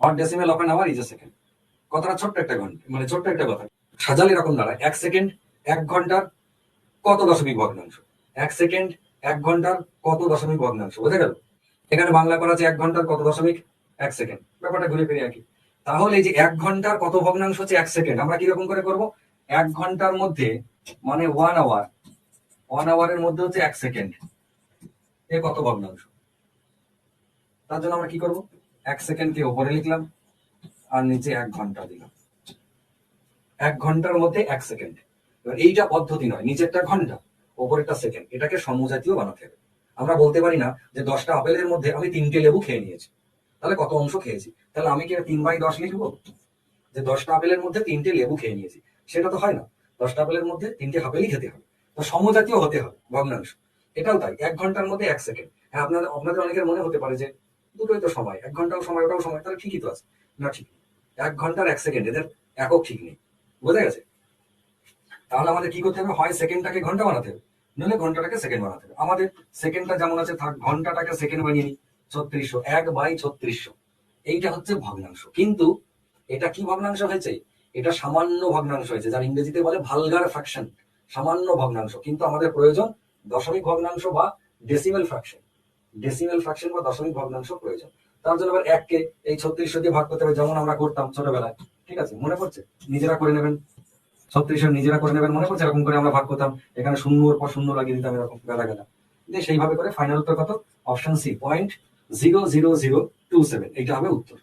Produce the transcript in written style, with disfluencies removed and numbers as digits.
Hot decimal of an hour is a second. কথাটা ছোট্ট একটা ঘন্টা, মানে ছোট্ট একটা কথা সাজালে এরকম দাঁড়ায়, 1 সেকেন্ড 1 ঘন্টার কত দশমিক ভগ্নাংশ, 1 সেকেন্ড 1 ঘন্টার কত দশমিক ভগ্নাংশ, বোঝা গেল? এখানে বাংলা করা আছে 1 ঘন্টার কত দশমিক 1 সেকেন্ড, ব্যাপারটা ঘুরে ফিরে একই। তাহলে এই যে 1 ঘন্টার কত ভগ্নাংশ হচ্ছে 1 সেকেন্ড, আমরা কিরকম করে করব? 1 ঘন্টার মধ্যে মানে 1 আওয়ার, 1 আওয়ারের মধ্যে হচ্ছে 1 সেকেন্ড, এ কত ভগ্নাংশ। তার জন্য আমরা কি করব? 1 সেকেন্ডকে উপরে লিখলাম আর নিচে 1 ঘন্টা দিলাম। 1 ঘন্টার মধ্যে 1 সেকেন্ড। এবার এইটা পদ্ধতি নয়, নিচেরটা ঘন্টা ওপরেরটা সেকেন্ড, এটাকে সমজাতীয় বানাতে হবে। আমরা বলতে পারি না যে 10টা আপেলের মধ্যে আমি 3টে লেবু খেয়ে নিয়েছি, তাহলে কত অংশ খেয়েছি, তাহলে আমি কি 3/10 লিখবো যে 10টা আপেলের মধ্যে 3টে লেবু খেয়ে নিয়েছি? সেটা তো হয় না, 10টা আপেলের মধ্যে 3টে আপেলই খেতে হবে, তো সমজাতীয় হতে হবে ভগ্নাংশ। এটাও তাই, 1 ঘন্টার মধ্যে 1 সেকেন্ড। হ্যাঁ, আপনাদের অনেকের মনে হতে পারে যে দুটোই তো সময়, 1 ঘন্টাও সময় ওটাও সময়, তাহলে ঠিকই তো আছে। না, ঠিক নেই। 1 ঘন্টার 1 সেকেন্ড এদের একক ঠিক নেই, বোঝা গেছে? তাহলে আমাদের কি করতে হবে? হয় সেকেন্ডটাকে ঘন্টা বানাতে হবে, নইলে ঘন্টাটাকে সেকেন্ড বানাতে হবে। আমাদের সেকেন্ডটা যেমন আছে থাক, ঘন্টাটাকে সেকেন্ড বানিয়ে নিই। 3600, 1/3600, এইটা হচ্ছে ভগ্নাংশ। কিন্তু এটা কি ভগ্নাংশ হয়েছে? এটা সামান্য ভগ্নাংশ হয়েছে, যার ইংরেজিতে বলে ভালগার ফ্র্যাকশন, সামান্য ভগ্নাংশ। কিন্তু আমাদের প্রয়োজন দশমিক ভগ্নাংশ বা ডেসিমেল ফ্র্যাকশন, ডেসিমেল ফ্র্যাকশন বা দশমিক ভগ্নাংশ প্রয়োজন। তার জন্য আবার 1কে এই 3600 দিয়ে ভাগ করতে হবে, যেমন আমরা করতাম ছোটবেলায়। ঠিক আছে, মনে পড়ছে? নিজেরা করে নেবেন, 3600 নিজেরা করে নেবেন, মনে পড়ছে? এরকম করে আমরা ভাগ করতাম, এখানে শূন্যর পর শূন্য লাগিয়ে দিতাম, এরকম গাদা গাদা দিয়ে সেইভাবে করে ফাইনাল উত্তর কত? অপশন সি, 0.00027, এইটা হবে উত্তর।